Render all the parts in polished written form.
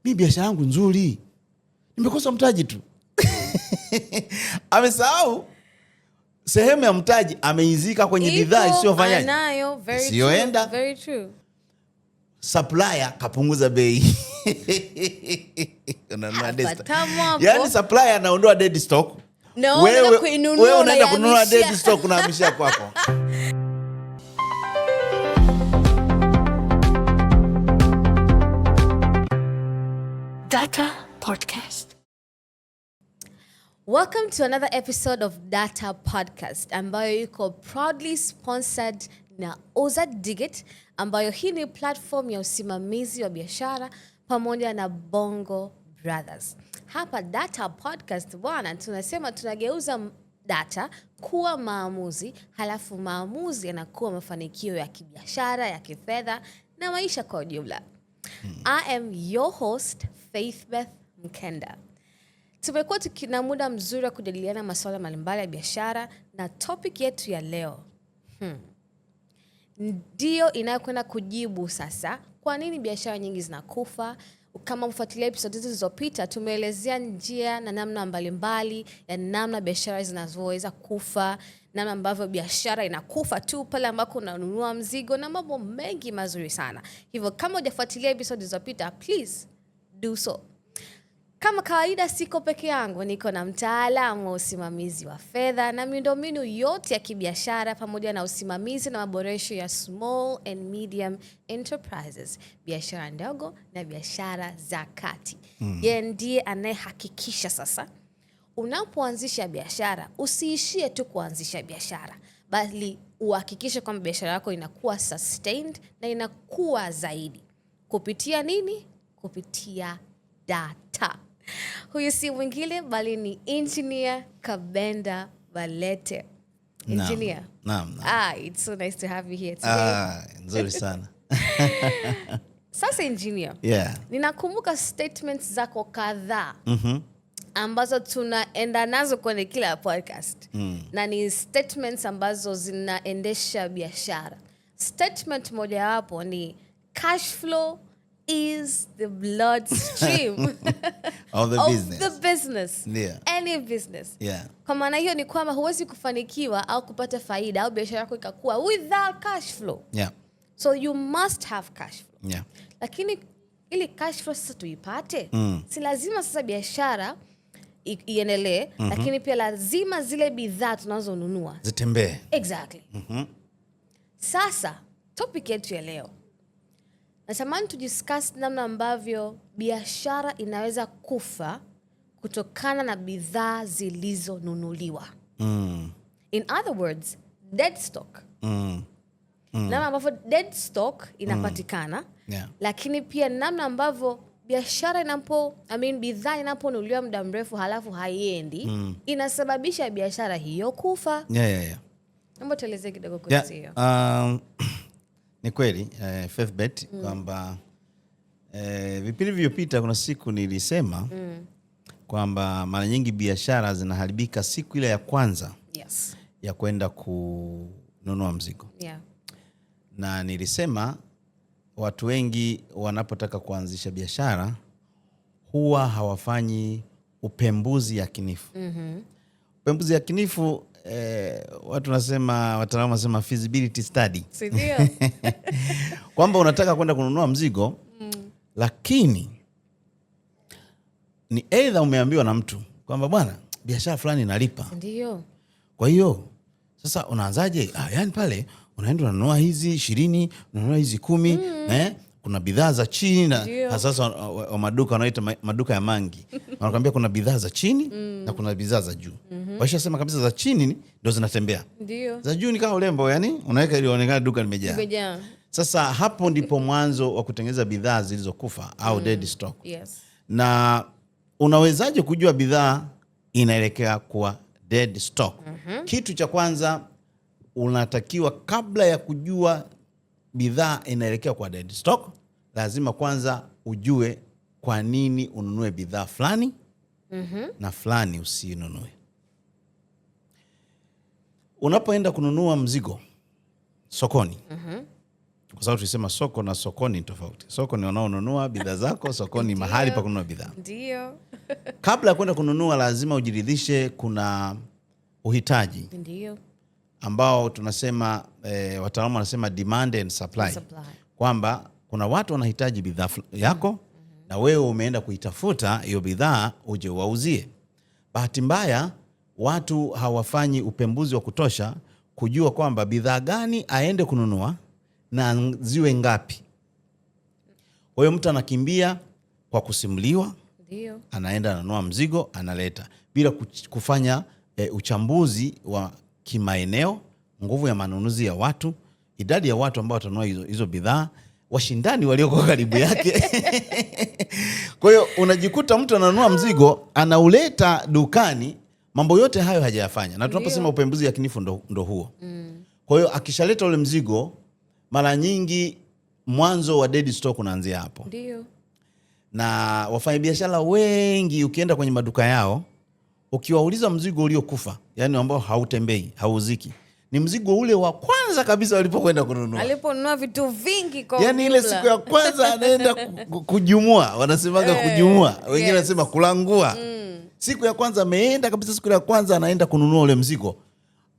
mimi biashara yangu nzuri, nimekosa mtaji tu. Amesahau sehemu ya mtaji ameizika kwenye bidhaa isiyofanya, isiyoenda. Very true. Supplier kapunguza bei. Yani supplier anaondoa dead stock. No, wewe unaenda kununua dead stock unahamishia kwako. Data Podcast. Welcome to another episode of Data Podcast, ambayo yuko proudly sponsored na Oza Digit, ambayo hii ni platform ya usimamizi wa biashara pamoja na Bongo Brothers. Hapa Data Podcast bwana, tunasema tunageuza data kuwa maamuzi, halafu maamuzi yanakuwa mafanikio ya kibiashara, ya kifedha na maisha kwa ujumla. I am your host, Faithbeth Mkenda. Tumekuwa tukina muda mzuri wa kujadiliana masuala mbalimbali ya biashara, na topic yetu ya leo ndio inayokwenda kujibu sasa kwa nini biashara nyingi zinakufa. Kama mfuatilia episode zilizopita, tumeelezea njia na namna mbalimbali ya namna biashara zinazoweza kufa, namna ambavyo biashara inakufa tu pale ambako unanunua mzigo na mambo mengi mazuri sana. Hivyo kama hujafuatilia episode zilizopita, please do so. Kama kawaida, siko peke yangu, niko na mtaalamu wa usimamizi wa fedha na miundombinu yote ya kibiashara pamoja na usimamizi na maboresho ya small and medium enterprises, biashara ndogo na biashara za kati. Yeye ndiye anayehakikisha sasa unapoanzisha biashara usiishie tu kuanzisha biashara, bali uhakikishe kwamba biashara yako inakuwa sustained na inakuwa zaidi. Kupitia nini? Kupitia data. Huyu si mwingine bali ni Engineer Kabenda Balete. Engineer. Naam. It's so nice to have you here today. Nzuri sana. Sasa Engineer. Yeah. Ninakumbuka statements zako kadhaa ambazo tunaenda nazo kwenye kila podcast. Na ni statements ambazo zinaendesha biashara. Statement moja wapo ni cash flow is the bloodstream of the business. Yeah. Any business. Yeah. Kwa maana hiyo ni kwamba huwezi kufanikiwa au kupata faida au biashara yako ikakua without cash flow. Yeah. So you must have cash flow. Yeah. Lakini ili cash flow sasa tuipate, si lazima sasa biashara iendelee, lakini pia lazima zile bidhaa tunazonunua zitembee. Exactly. Sasa topic yetu ya leo, natamani tudiscuss namna ambavyo biashara inaweza kufa kutokana na bidhaa zilizonunuliwa. In other words, dead stock. Namna ambavyo dead stock inapatikana, lakini pia namna ambavyo biashara bidhaa inaponunuliwa muda mrefu halafu haiendi, inasababisha biashara hiyo kufa. Yeah. Naomba tueleze kidogo kuhusu hiyo. Ni kweli Faithbeth kwamba vipindi vilivyopita kuna siku nilisema kwamba mara nyingi biashara zinaharibika siku ile ya kwanza ya kwenda kununua mzigo. Yeah. Na nilisema watu wengi wanapotaka kuanzisha biashara huwa hawafanyi upembuzi yakinifu. Upembuzi yakinifu watu nasema, wataalamu wasema feasibility study. Ndio. Kwamba unataka kwenda kununua mzigo, lakini ni either umeambiwa na mtu kwamba bwana biashara fulani inalipa. Ndio. Kwa hiyo sasa unaanzaje? Yani pale unaenda unanunua hizi 20, unanunua hizi 10, kuna bidhaa za chini na sasa wa maduka wanaita maduka ya mangi. Wanakuambia kuna bidhaa za chini na kuna bidhaa za juu. Washasema kabisa za chini ndio zinatembea. Ndio. Za juu ni kama urembo, yani unaweka ili onekane duka limejaa. Sasa hapo ndipo mwanzo wa kutengeneza bidhaa zilizokufa au dead stock. Yes. Na unawezaje kujua bidhaa inaelekea kuwa dead stock? Kitu cha kwanza unatakiwa, kabla ya kujua bidhaa inaelekea kwa dead stock, lazima kwanza ujue kwa nini ununue bidhaa fulani na fulani usinunue. Unapoenda kununua mzigo sokoni, Kwa sababu tulisema soko na sokoni ni tofauti. Soko ni wanaonunua bidhaa zako, sokoni mahali pa kununua bidhaa. Ndio. Kabla ya kwenda kununua lazima ujiridhishe kuna uhitaji. Ndio. Ambao tunasema wataalamu wanasema demand and supply. Kwamba kuna watu wanahitaji bidhaa yako na wewe umeenda kuitafuta hiyo bidhaa uje wauzie. Bahati mbaya watu hawafanyi upembuzi wa kutosha kujua kwamba bidhaa gani aende kununua na ziwe ngapi. Kwa hiyo mtu anakimbia kwa kusimuliwa. Ndio. Anaenda ananunua mzigo analeta bila kufanya uchambuzi wa kimaeneo, nguvu ya manunuzi ya watu, idadi ya watu ambao watanunua hizo bidhaa, washindani walioko karibu yake. Kwa hiyo unajikuta mtu ananunua mzigo anauleta dukani, mambo yote hayo hajayafanya. Na tunaposema upembuzi yakinifu ndo huo. Kwa hiyo akishaleta ule mzigo, mara nyingi mwanzo wa dead stock unaanzia hapo. Ndio. Na wafanyabiashara wengi ukienda kwenye maduka yao, ukiwauliza mzigo uliokufa, yani ambao hautembei, hauziki, ni mzigo ule wa kwanza kabisa walipokwenda kununua. Aliponunua vitu vingi kwa yani ile siku ya kwanza anaenda kujumua, wanasemaga kujumua, wengine wanasema kulangua. Siku ya kwanza ameenda kabisa, siku ya kwanza anaenda kununua ule mzigo.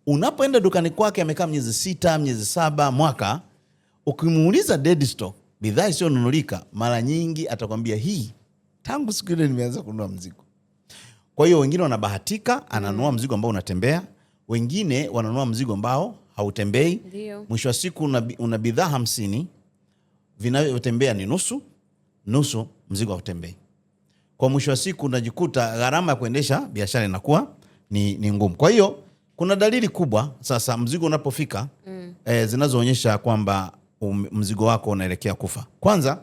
Unapoenda dukani kwake amekaa miezi 6, miezi 7, mwaka, ukimuuliza dead stock, bidhaa isiyonunulika, mara nyingi atakwambia hii tangu siku ile nimeanza kununua mzigo. Kwa hiyo wengine wanabahatika, ananunua mzigo ambao unatembea, wengine wananunua mzigo ambao hautembei. Mwisho wa siku una bidhaa 50, vinavyotembea ni nusu mzigo hautembei. Kwa mwisho wa siku unajikuta gharama ya kuendesha biashara inakuwa ni ngumu. Kwa hiyo kuna dalili kubwa sasa mzigo unapofika zinazoonyesha kwamba mzigo wako unaelekea kufa. Kwanza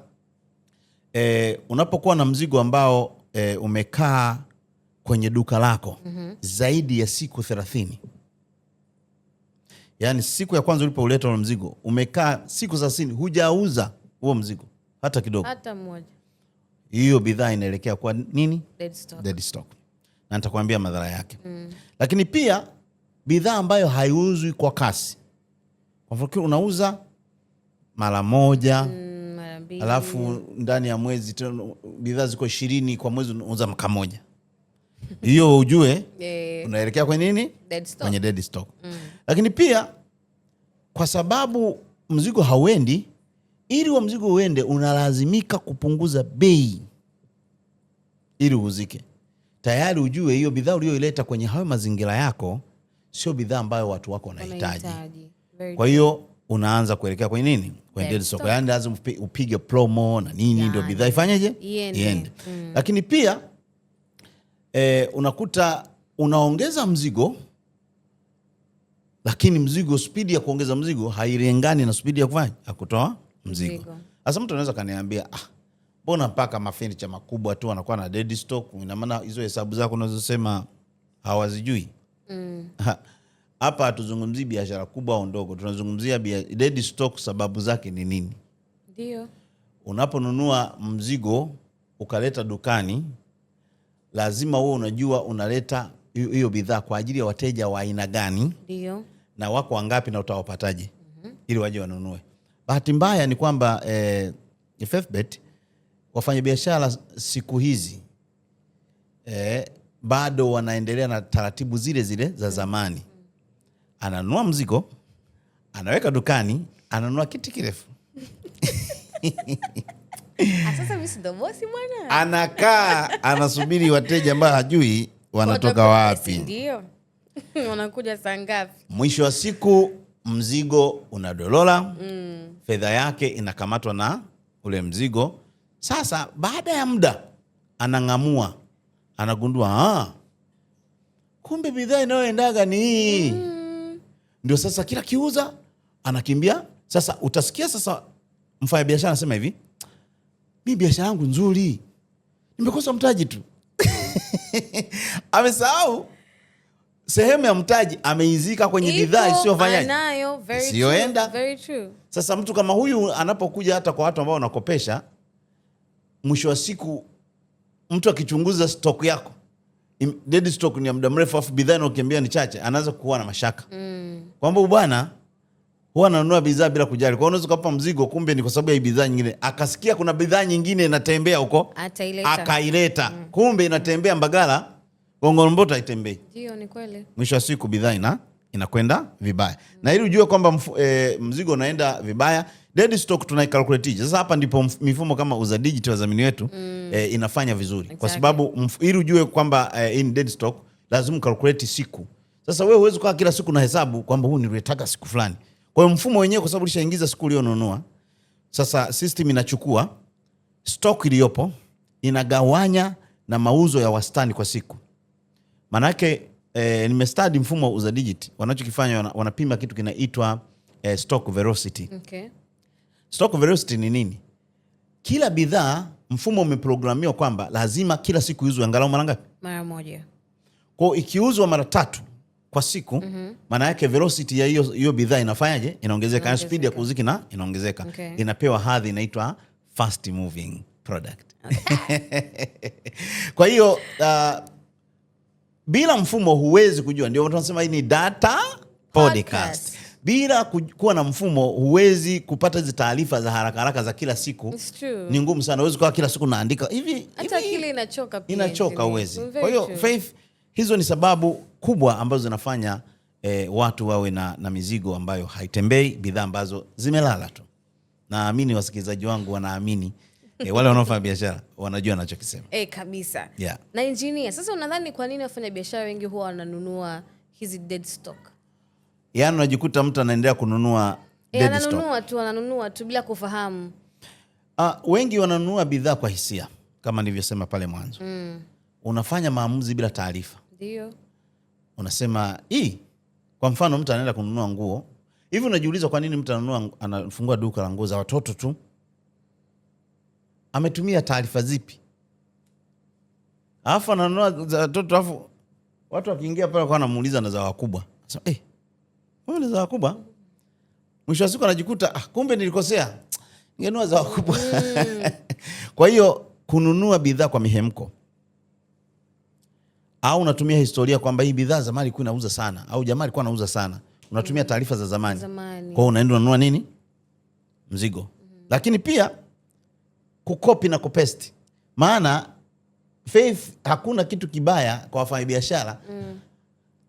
unapokuwa na mzigo ambao umekaa kwenye duka lako zaidi ya siku 30. Yani siku ya kwanza ulipouleta ule mzigo umekaa siku 30 hujauza huo mzigo hata kidogo, hata mmoja, hiyo bidhaa inaelekea kwa nini? Dead stock. Na nitakwambia madhara yake. Lakini pia bidhaa ambayo haiuzwi kwa kasi. Kwa mfano unauza mara moja, mara mbili, alafu ndani ya mwezi bidhaa ziko 20, kwa mwezi unauza mara moja. Hiyo ujue unaelekea kwenye nini? Kwenye dead stock. Lakini pia kwa sababu mzigo hauendi, ili wa mzigo uende unalazimika kupunguza bei ili uuzike. Tayari ujue hiyo bidhaa uliyoileta kwenye hayo mazingira yako sio bidhaa ambayo watu wako wanahitaji. Kwa hiyo unaanza kuelekea kwenye nini? Kwenye dead stock. Yaani lazima upige promo na nini ndio bidhaa ifanyeje? Iende. Lakini pia unakuta unaongeza mzigo, lakini mzigo, spidi ya kuongeza mzigo hailingani na spidi ya kufanya kutoa mzigo. Sasa mtu anaweza kaniambia, mbona mpaka mafurniture makubwa tu anakuwa na dead stock? Ina maana hizo hesabu zako unazosema hawazijui? Hapa hatuzungumzii biashara kubwa au ndogo, tunazungumzia dead stock. Sababu zake ni nini? Ndio. Unaponunua mzigo ukaleta dukani, lazima wewe unajua unaleta hiyo bidhaa kwa ajili ya wateja wa aina gani, ndio, na wako wangapi na utawapataje ili waje wanunue. Bahati mbaya ni kwamba FFBet wafanyabiashara siku hizi bado wanaendelea na taratibu zile zile za zamani. Ananunua mzigo, anaweka dukani, ananunua kiti kirefu. Sasa mimi ndo bosi bwana. Anakaa anasubiri wateja ambao hajui wanatoka wapi. Ndio. Wanakuja saa ngapi? Mwisho wa siku mzigo unadolola, fedha yake inakamatwa na ule mzigo. Sasa baada ya muda anangamua, anagundua kumbe bidhaa inayoendaga ni hii. Ndio sasa kila kiuza anakimbia. Sasa utasikia sasa mfanya biashara anasema hivi, mimi biashara yangu nzuri, nimekosa mtaji tu. Amesahau sehemu ya mtaji ameizika kwenye bidhaa isiyofanya, isiyoenda. Very true. Sasa mtu kama huyu anapokuja hata kwa watu ambao wanakopesha, mwisho wa siku mtu akichunguza stock yako, dead stock ni ya muda mrefu, afu bidhaa inayokimbia ni chache, anaanza kuwa na mashaka kwamba bwana, huwa ananunua bidhaa bila kujali. Kwa hiyo unaweza kupa mzigo, kumbe ni kwa sababu ya bidhaa nyingine. Akasikia kuna bidhaa nyingine inatembea huko, akaileta. Kumbe inatembea Mbagala, Gongo Mboto haitembei. Ndio, ni kweli. Mwisho wa siku bidhaa inakwenda vibaya. Na ili ujue kwamba mzigo unaenda vibaya, dead stock tunaikalculate. Sasa hapa ndipo mifumo kama Uza Digital wadhamini wetu inafanya vizuri. Exactly. Kwa sababu ili ujue kwamba in dead stock lazima calculate siku. Sasa wewe huwezi kwa kila siku na hesabu kwamba huu nilitaka siku fulani. Kwa hiyo mfumo wenyewe, kwa sababu lishaingiza siku ulionunua, sasa system inachukua stock iliyopo, inagawanya na mauzo ya wastani kwa siku. Manake nimestudy mfumo wa Uza Digital, wanachokifanya wanapima kitu kinaitwa stock velocity. Okay. Stock velocity ni nini? Kila bidhaa mfumo umeprogramiwa kwamba lazima kila siku iuzwe angalau mara ngapi? Mara moja. Kwa hiyo ikiuzwa mara 3 kwa siku, maana yake velocity ya hiyo bidhaa inafanyaje? Inaongezeka. Speed ya kuuzika inaongezeka. Okay. Inapewa hadhi inaitwa fast moving product. Okay. Kwa hiyo bila mfumo huwezi kujua. Ndio tunasema hii ni data podcast. Bila kuwa na mfumo huwezi kupata hizo taarifa za haraka haraka za kila siku. Ni ngumu sana. Huwezi kwa kila siku naandika hivi. Hata akili inachoka pia. Inachoka, huwezi. Kwa hiyo Faith, hizo ni sababu kubwa ambazo zinafanya watu wawe na mizigo ambayo haitembei, bidhaa ambazo zimelala tu. Naamini wasikilizaji wangu wanaamini wale wanaofanya biashara wanajua anachokisema. Kabisa. Yeah. Na engineer, sasa unadhani kwa nini wafanya biashara wengi huwa wananunua hizi dead stock? Yaani unajikuta mtu anaendelea kununua dead stock. Ananunua tu bila kufahamu. Wengi wananunua bidhaa kwa hisia kama nilivyosema pale mwanzo. Unafanya maamuzi bila taarifa. Ndio. Unasema kwa mfano mtu anaenda kununua nguo. Hivi unajiuliza kwa nini mtu anafungua duka la nguo za watoto tu? Ametumia taarifa zipi? Alafu ananunua za watoto, alafu watu wakiingia pale kwa anamuuliza na za wakubwa. Sasa wewe za wakubwa? Mwisho wa siku anajikuta kumbe nilikosea. Ningenunua za wakubwa. Kwa hiyo kununua bidhaa kwa mihemko, au unatumia historia kwamba hii bidhaa zamani ilikuwa inauza sana, au jamaa alikuwa anauza sana. Unatumia taarifa za zamani. Kwa hiyo unaenda unanunua nini? Mzigo. Lakini pia kukopi na kupesti. Maana Faith, hakuna kitu kibaya kwa wafanyabiashara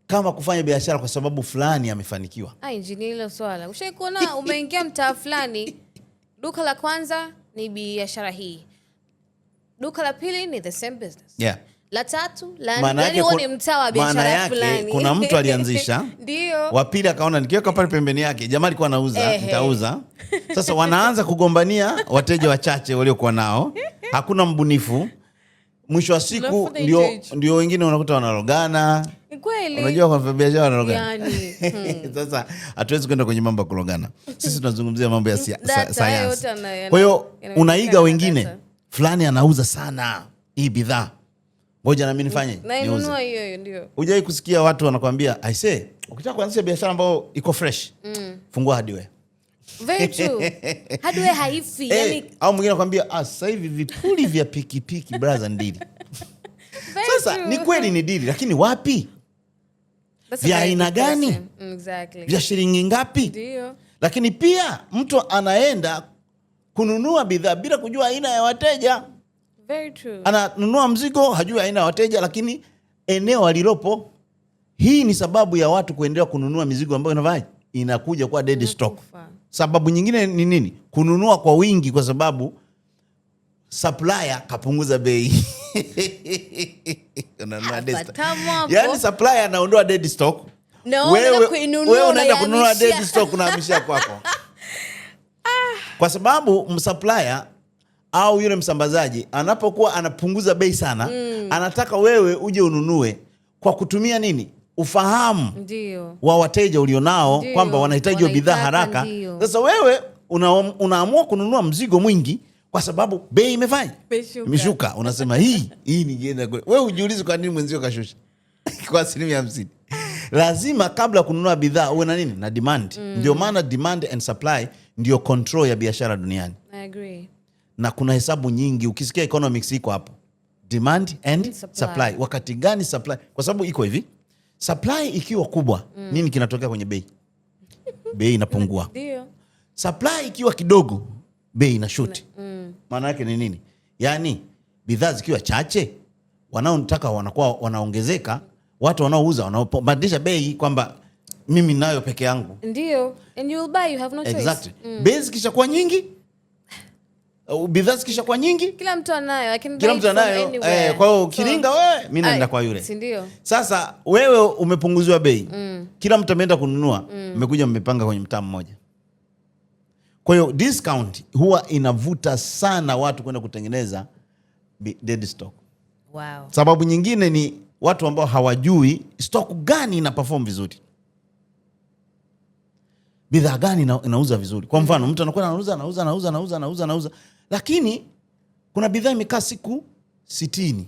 kama kufanya biashara kwa sababu fulani amefanikiwa. Engineer, hilo swala. Ushaikuona umeingia mtaa fulani, duka la kwanza ni biashara hii, duka la pili ni the same business. Yeah. La tatu, ni mtaa wa biashara fulani. Kuna mtu alianzisha. Ndio. Wa pili akaona nikiweka pale pembeni yake, jamaa alikuwa anauza, nitauza. Sasa wanaanza kugombania wateja wachache waliokuwa nao. Hakuna mbunifu. Mwisho wa siku ndio wengine unakuta wanarogana. Kweli. Unajua kwa biashara wanarogana. Sasa hatuwezi kwenda kwenye mambo ya kurogana. Sisi tunazungumzia mambo ya sayansi. Kwa hiyo unaiga wengine. Fulani anauza sana hii bidhaa, ngoja na mimi nifanye niuze. Hiyo ndio. Hujai kusikia watu wanakuambia I say ukitaka kuanzisha biashara ambayo iko fresh, fungua hardware. Very true. Hardware haifi. Yani au mwingine anakuambia sasa hivi vipuli vya pikipiki brother ndili. Sasa ni kweli ni dili, lakini wapi? Vya aina gani? Exactly. Vya shilingi ngapi? Ndio. Lakini pia mtu anaenda kununua bidhaa bila kujua aina ya wateja. Very true. Ananunua mzigo hajui aina ya wateja, lakini eneo alilopo. Hii ni sababu ya watu kuendelea kununua mizigo ambayo inakuja kwa dead stock. Sababu nyingine ni nini? Kununua kwa wingi kwa sababu supplier kapunguza bei. Yaani supplier anaondoa dead stock. Wewe unaenda kununua dead stock unahamishia kwako. Kwa sababu supplier au yule msambazaji anapokuwa anapunguza bei sana, anataka wewe uje ununue kwa kutumia nini? Ufahamu wa wateja ulionao kwamba wanahitaji bidhaa haraka. Sasa wewe unaamua kununua mzigo mwingi kwa sababu bei imeshuka. Unasema hii ni jenda. Wewe hujiulizi kwa nini mwenzio kashusha kwa 50%. Lazima kabla kununua bidhaa uwe na nini? Na demand. Ndio maana demand and supply ndio control ya biashara duniani. I agree. Na kuna hesabu nyingi, ukisikia economics iko hapo. Demand and supply. Wakati gani supply? Kwa sababu iko hivi. Supply ikiwa kubwa, nini kinatokea kwenye bei? bei inapungua. Ndio. Supply ikiwa kidogo, bei inashuti. Maana yake ni nini? Yaani bidhaa zikiwa chache, wanaotaka wanakuwa wanaongezeka, watu wanaouza wanabadilisha bei kwamba mimi nayo peke yangu. Ndio. And you will buy, you have no choice. Exactly. Bei zikishakuwa nyingi, bidhaa zikishakuwa nyingi, kila mtu anayo, kila mtu anayo. Kwa hiyo ukiringa wewe, mimi naenda kwa yule. Si ndio? Sasa wewe umepunguziwa bei. Kila mtu ameenda kununua, mmekuja mmepanga kwenye mtaa mmoja. Kwa hiyo discount huwa inavuta sana watu kwenda kutengeneza dead stock. Wow. Sababu nyingine ni watu ambao hawajui stock gani ina perform vizuri, bidhaa gani inauza vizuri. Kwa mfano mtu anakuwa anauza, lakini kuna bidhaa imekaa siku 60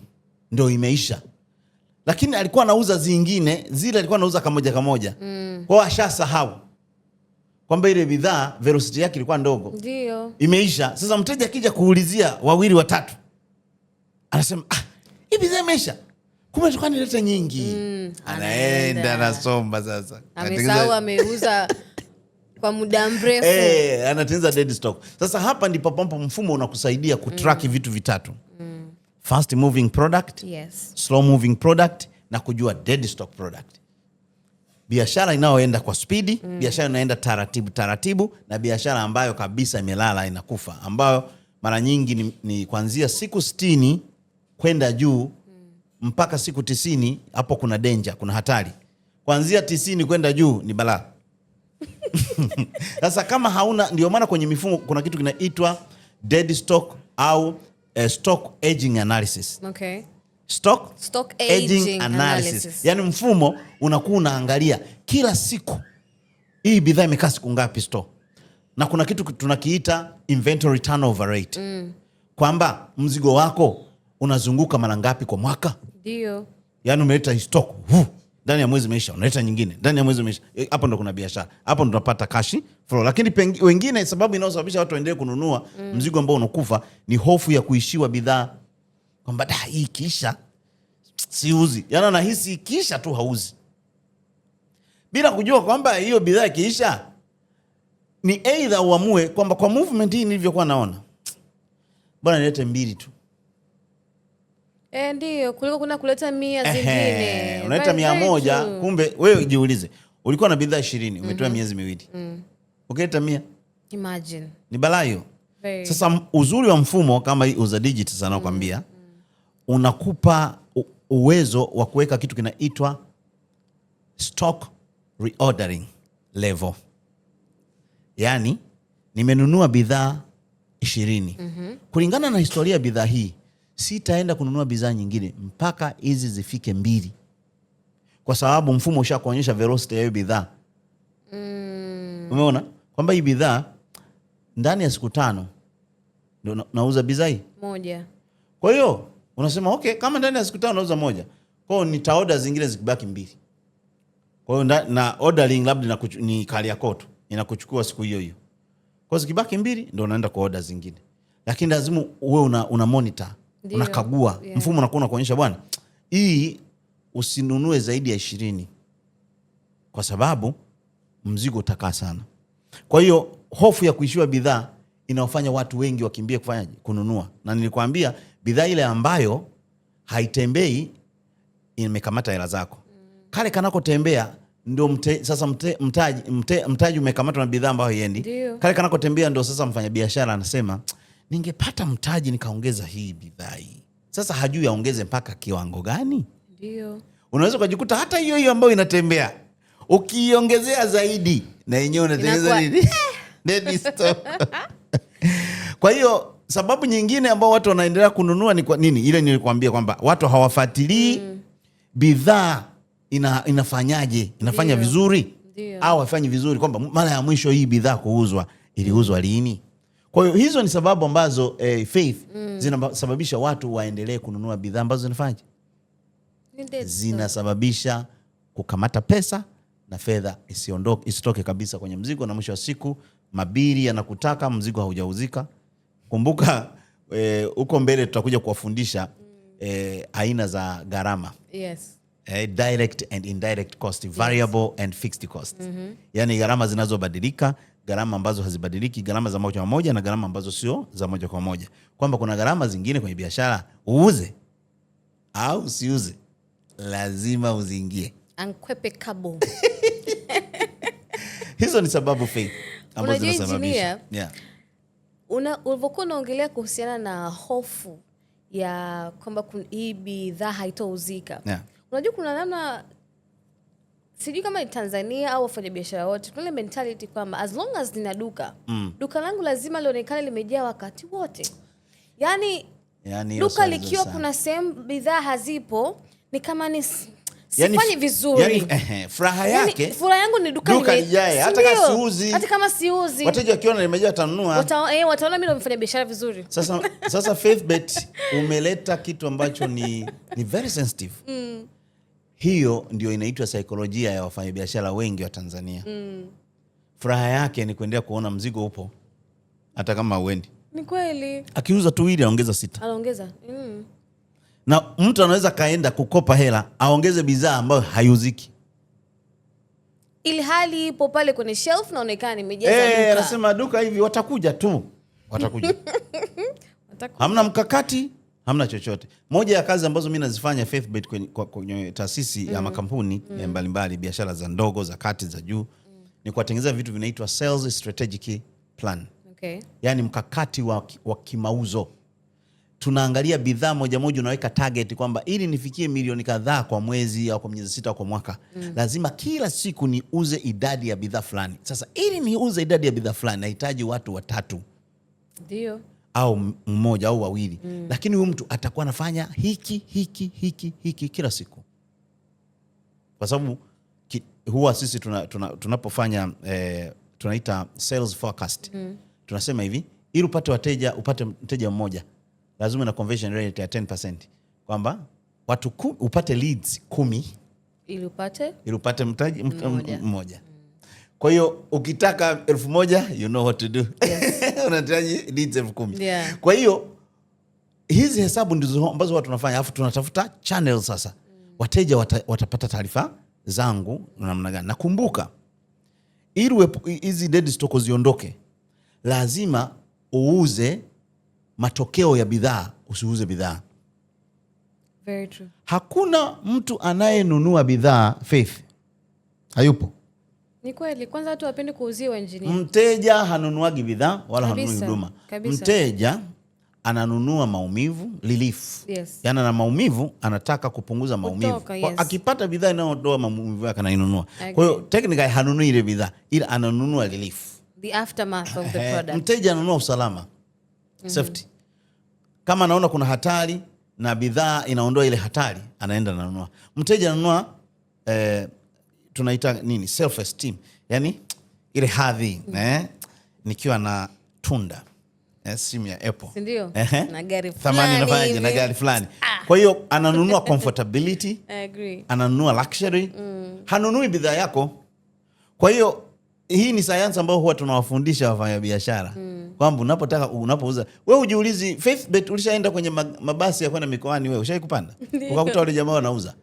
ndio imeisha, lakini alikuwa anauza zingine, zile alikuwa anauza kamoja. Kwa hiyo ashasahau kwamba ile bidhaa velocity yake ilikuwa ndogo, ndio imeisha. Sasa mteja akija kuulizia wawili watatu, anasema hii bidhaa imeisha, kumbe tulikuwa nileta nyingi. Anaenda anasomba, sasa amesahau ameuza kwa muda mrefu. Anatengeneza dead stock. Sasa hapa ndipo pampa mfumo unakusaidia kutrack vitu vitatu. Fast moving product, slow moving product, na kujua dead stock product. Biashara inayoenda kwa spidi, biashara inaenda taratibu, na biashara ambayo kabisa imelala inakufa, ambayo mara nyingi ni kuanzia siku 60 kwenda juu mpaka siku 90. Hapo kuna danger, kuna hatari. Kuanzia 90 kwenda juu ni balaa. Sasa kama hauna, ndio maana kwenye mifumo kuna kitu kinaitwa dead stock au stock aging analysis. Okay. Stock aging analysis. Yaani mfumo unakuwa unaangalia kila siku hii bidhaa imekaa siku ngapi store. Na kuna kitu tunakiita inventory turnover rate. Kwamba mzigo wako unazunguka mara ngapi kwa mwaka? Ndio. Yaani umeleta stock, ndani ya mwezi umeisha, unaleta nyingine, ndani ya mwezi umeisha. Hapo ndo kuna biashara. Hapo ndo tunapata cash flow. Lakini wengine, sababu inayosababisha watu waendelee kununua mzigo ambao unakufa ni hofu ya kuishiwa bidhaa. Kwamba hii kisha siuzi. Yaani anahisi kisha tu hauzi, bila kujua kwamba hiyo bidhaa kiisha ni either uamue kwamba kwa movement hii nilivyokuwa naona, bwana nilete 2 tu. Ndio, kuliko kuna kuleta 100 zingine. Unaleta 100, kumbe wewe jiulize, ulikuwa na bidhaa 20, umetoa miezi 2. Ukileta 100. Imagine. Ni balaa hiyo. Sasa uzuri wa mfumo kama hii uza digit sana nakwambia, unakupa uwezo wa kuweka kitu kinaitwa stock reordering level. Yaani nimenunua bidhaa 20. Kulingana na historia ya bidhaa hii, sitaenda kununua bidhaa nyingine mpaka hizi zifike 2. Kwa sababu mfumo ushakuonyesha velocity ya hiyo bidhaa. Umeona? Kwamba hii bidhaa ndani ya siku 5 ndio nauza bidhaa hii 1. Kwa hiyo unasema okay, kama ndani ya siku 5 nauza 1, kwa hiyo nitaorder zingine zikibaki 2. Kwa hiyo na ordering labda ni Kariakoo tu, inakuchukua siku hiyo hiyo. Kwa hiyo zikibaki 2 ndio unaenda kwa order zingine. Lakini lazima uwe una monitor, unakagua. Mfumo unakuwa unakuonyesha bwana, hii usinunue zaidi ya 20 kwa sababu mzigo utakaa sana. Kwa hiyo hofu ya kuishiwa bidhaa inawafanya watu wengi wakimbie kununua. Na nilikwambia bidhaa ile ambayo haitembei imekamata hela zako. Kale kanako tembea ndio sasa mtaji umekamatwa na bidhaa ambayo haiendi. Kale kanako tembea ndio sasa mfanyabiashara anasema ningepata mtaji nikaongeza hii bidhaa hii. Sasa hajui aongeze mpaka kiwango gani? Ndio. Unaweza kujikuta hata hiyo ambayo inatembea ukiongezea zaidi na yenyewe unatengeneza nini? Dead stock. Kwa hiyo sababu nyingine ambao watu wanaendelea kununua ni kwa nini? Ile nilikwambia kwamba watu hawafuatilii bidhaa inafanyaje, inafanya vizuri au haifanyi vizuri, kwamba mara ya mwisho hii bidhaa kuuzwa iliuzwa lini. Kwa hiyo hizo ni sababu ambazo Faith zinasababisha watu waendelee kununua bidhaa ambazo zinafanya zinasababisha kukamata pesa na fedha isitoke kabisa kwenye mzigo, na mwisho wa siku mabiri yanakutaka mzigo haujauzika. Kumbuka huko mbele tutakuja kuwafundisha aina za gharama. direct and indirect cost, variable and fixed cost. Yani gharama zinazobadilika, gharama ambazo hazibadiliki, gharama za moja kwa moja na gharama ambazo sio za moja kwa moja. Kwamba kuna gharama zingine kwenye biashara uuze au usiuze lazima uziingie. Unquestionable. Hizo ni sababu Faith ambazo zinasababisha. Ulivyokuwa unaongelea kuhusiana na hofu ya kwamba hii bidhaa haitouzika. Unajua kuna namna, sijui kama ni Tanzania au wafanyabiashara wote, kuna mentality kwamba as long as nina duka, duka langu lazima lionekane limejaa wakati wote. Yani duka likiwa kuna sehemu bidhaa hazipo, ni kama ni sifanyi vizuri. Furaha yake, furaha yangu ni duka lijae, hata kama siuzi. Wateja wakiona limejaa watanunua. Wataona mimi nimefanya biashara vizuri. Sasa FaithBet umeleta kitu ambacho ni very sensitive. Hiyo ndio inaitwa saikolojia ya wafanyabiashara wengi wa Tanzania. Furaha yake ni kuendelea kuona mzigo upo hata kama uendi. Ni kweli. Akiuza tu ili aongeza 6. Anaongeza. Na mtu anaweza kaenda kukopa hela aongeze bidhaa ambayo hayuziki, ili hali ipo pale kwenye shelf naonekana imejaza duka. Anasema duka hivi watakuja tu. Watakuja. Hamna mkakati, hamna chochote. Moja ya kazi ambazo mimi nazifanya FaithBet kwenye taasisi ya makampuni mbalimbali, biashara za ndogo, za kati, za juu, ni kuwatengeneza vitu vinaitwa sales strategic plan. Yani mkakati wa kimauzo. Tunaangalia bidhaa moja moja, unaweka target kwamba ili nifikie milioni kadhaa kwa mwezi au kwa miezi 6 au kwa mwaka, lazima kila siku niuze idadi ya bidhaa fulani. Sasa ili niuze idadi ya bidhaa fulani nahitaji watu 3. Ndio. Au mmoja au wawili. Lakini huyu mtu atakuwa anafanya hiki kila siku. Kwa sababu huwa sisi tunapofanya tunaita sales forecast. Tunasema hivi, ili upate mteja mmoja, lazima na conversion rate ya 10%. Kwamba watu upate leads 10 ili upate mteja mmoja. Kwa hiyo ukitaka 1,000, you know what to do. Yes. Unahitaji leads 10,000. Kwa hiyo hizi hesabu ndizo ambazo watu tunafanya, alafu tunatafuta channel sasa. Wateja watapata taarifa zangu namna gani. Nakumbuka ili hizi dead stock ziondoke, lazima uuze matokeo ya bidhaa, usiuze bidhaa. Very true. Hakuna mtu anayenunua bidhaa Faith. Hayupo. Ni kweli. Kwanza watu wapendi kuuziwa engineer. Mteja hanunuagi bidhaa wala hanunui huduma. Mteja ananunua maumivu, relief. Yes. Yaani na maumivu anataka kupunguza maumivu. Yes. Akipata bidhaa inayoondoa maumivu yake anainunua. Kwa hiyo technically hanunui ile bidhaa, ila ananunua relief. The aftermath of the product. Mteja ananunua usalama. Safety. Kama anaona kuna hatari na bidhaa inaondoa ile hatari, anaenda ananunua. Mteja ananunua tunaita nini? Self esteem. Yani ile hadhi, nikiwa na tunda, simu ya Apple. Ndio. Na gari fulani. Thamani nafanyaje na gari fulani. Kwa hiyo ananunua comfortability. I agree. Ananunua luxury. Hanunui bidhaa yako. Kwa hiyo hii ni sayansi ambayo huwa tunawafundisha wafanyabiashara. Kwamba unapouza, wewe ujiulizi, FaithBet ulishaenda kwenye mabasi ya kwenda mikoani, wewe ushawahi kupanda? Ukakuta wale jamaa wanauza.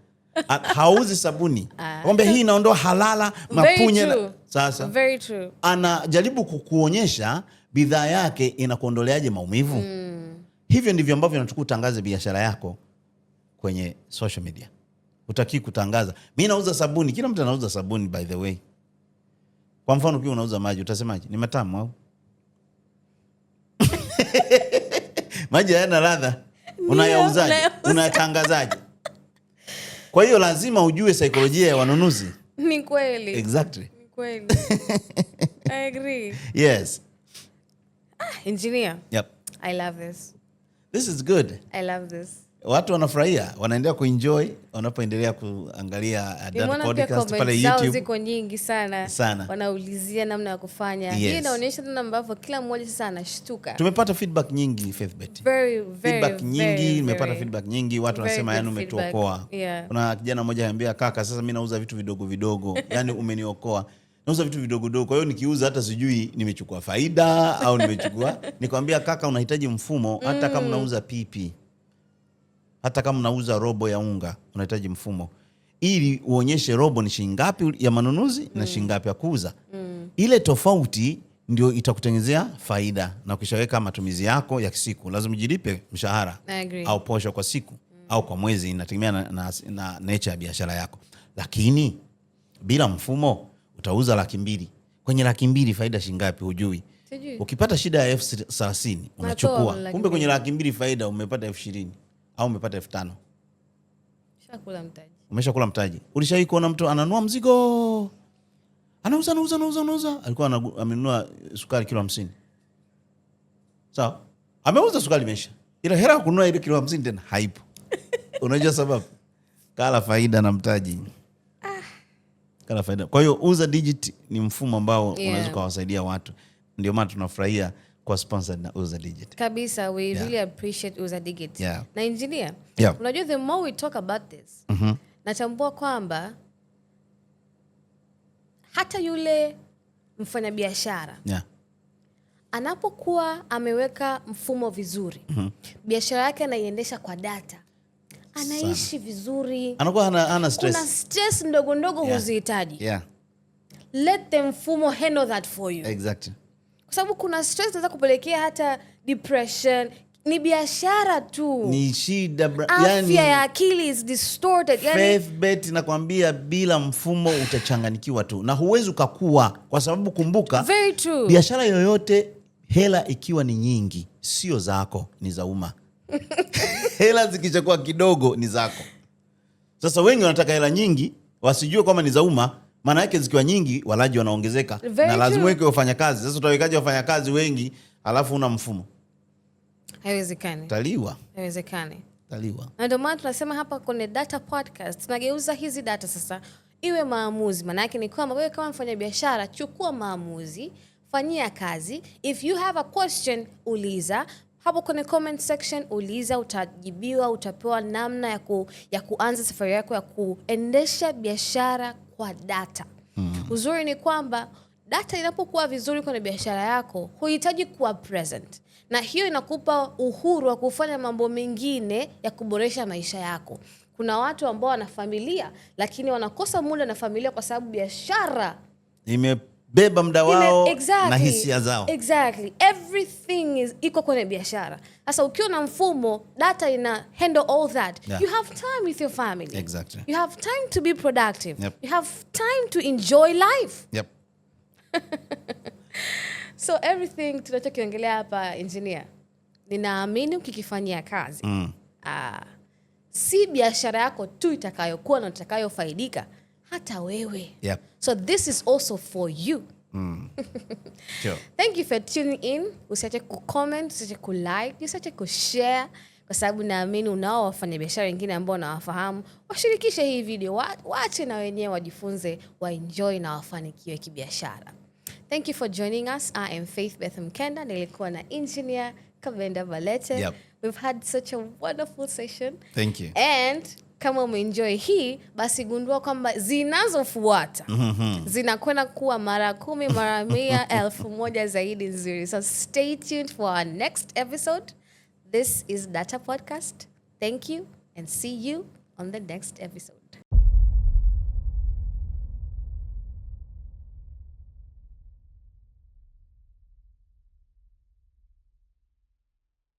Hauzi sabuni. Kwamba hii inaondoa halala, mapunye. Sasa very true. Anajaribu kukuonyesha bidhaa yake inakuondoleaje maumivu. Hivyo ndivyo ambavyo unataka utangaze biashara yako kwenye social media. Utaki kutangaza, mimi nauza sabuni, kila mtu anauza sabuni by the way. Kwa mfano ukiwa unauza maji, utasemaje? Ni matamu au? Maji hayana ladha. Unayauzaje? Unatangazaje? Kwa hiyo lazima ujue saikolojia ya wanunuzi. Ni kweli. Exactly. Ni kweli. I agree. Yes. Engineer. Yep. I love this. This is good. I love this. Watu wanafurahia, wanaendelea kuenjoy wanapoendelea kuangalia that podcast pale YouTube. Ziko nyingi sana. Wanaulizia namna ya kufanya. Hii inaonyesha namna ambavyo kila mmoja sasa anashtuka. Tumepata feedback nyingi FaithBet. Feedback nyingi, nimepata feedback nyingi, watu wanasema yani umetuokoa. Kuna kijana mmoja anambia, kaka sasa mimi nauza vitu vidogo vidogo, yani umeniokoa. Nauza vitu vidogo vidogo, kwa hiyo nikiuza hata sijui nimechukua faida au nimechukua. Nikamwambia kaka, unahitaji mfumo hata kama unauza pipi. Hata kama unauza robo ya unga, unahitaji mfumo. ili uonyeshe robo ni shilingi ngapi ya manunuzi na shilingi ngapi ya kuuza. Ile tofauti ndio itakutengenezea faida, na ukishaweka matumizi yako ya siku, lazima ujilipe mshahara au posho kwa siku au kwa mwezi, inategemea na nature ya biashara yako. Lakini bila mfumo utauza 200,000. Kwenye 200,000 faida shilingi ngapi hujui. Ukipata shida ya 30,000 unachukua, kumbe kwenye 200,000 faida umepata 20,000 au umepata 5,000. Umeshakula mtaji. Umeshakula mtaji. Ulishawahi kuona mtu ananunua mzigo, anauza, alikuwa amenunua sukari kilo 50. Sawa? Ameuza sukari imesha, ila hela ya kununua ile kilo 50 tena haipo. Unajua sababu? Kala faida na mtaji. Kala faida. Kwa hiyo Uza Digit ni mfumo ambao unaweza kuwasaidia watu. Ndio maana tunafurahia kwa sponsored na Uza Digit. Kabisa, we really appreciate Uza Digit. Na engineer, unajua the more we talk about this, natambua kwamba hata yule mfanyabiashara anapokuwa ameweka mfumo vizuri, biashara yake anaiendesha kwa data, anaishi vizuri, anakuwa hana stress. Kuna stress ndogo ndogo huzihitaji. Let the mfumo handle that for you. Exactly. Kwa sababu kuna stress inaweza kupelekea hata depression. Ni biashara tu, ni shida, afya ya akili is distorted. Faith bet nakwambia, bila mfumo utachanganikiwa tu na huwezi ukakua, kwa sababu kumbuka, biashara yoyote hela ikiwa ni nyingi sio zako, ni za umma. Hela zikichakuwa kidogo ni zako. Sasa wengi wanataka hela nyingi wasijue kwamba ni za umma, maana yake zikiwa nyingi walaji wanaongezeka na lazima weke wafanyakazi. Sasa utawekaje wafanyakazi wengi alafu una mfumo? Haiwezekani. Haiwezekani. Na ndio maana tunasema hapa kwenye Data Podcast tunageuza hizi data sasa iwe maamuzi. Maana yake ni kwamba wewe kama mfanyabiashara, chukua maamuzi, fanyia kazi. If you have a question, uliza hapo kwenye comment section, uliza, utajibiwa, utapewa namna ya kuanza safari yako ya kuendesha biashara kwa data. Uzuri ni kwamba data inapokuwa vizuri kwenye biashara yako, huhitaji kuwa present. Na hiyo inakupa uhuru wa kufanya mambo mengine ya kuboresha maisha yako. Kuna watu ambao wana familia lakini wanakosa muda na familia kwa sababu biashara imebeba muda wao na hisia zao. Exactly. Everything iko kwenye biashara. Sasa ukiwa na mfumo, data ina handle all that. You have time with your family. Exactly. You have time to be productive. You have time to enjoy life. So everything tunachokiongelea hapa, engineer, ninaamini ukikifanyia kazi, si biashara yako tu itakayokuwa na itakayofaidika, hata wewe. So this is also for you. Sure. Thank you for tuning in. Usiache kucomment, usiache kulike, usiache kushare, kwa sababu naamini unao wafanyabiashara wengine ambao nawafahamu. Washirikishe hii video, waache na wenyewe wajifunze, waenjoy na wafanikiwe kibiashara. Thank you for joining us. I am Faith Beth Mkenda. Nilikuwa na engineer Kabenda Balete. We've had such a wonderful session. Thank you. And kama umeenjoy hii, basi gundua kwamba zinazofuata zinakwenda kuwa mara 10, mara 100, 1000 zaidi nzuri. So stay tuned for our next episode. This is Data Podcast. Thank you and see you on the next episode.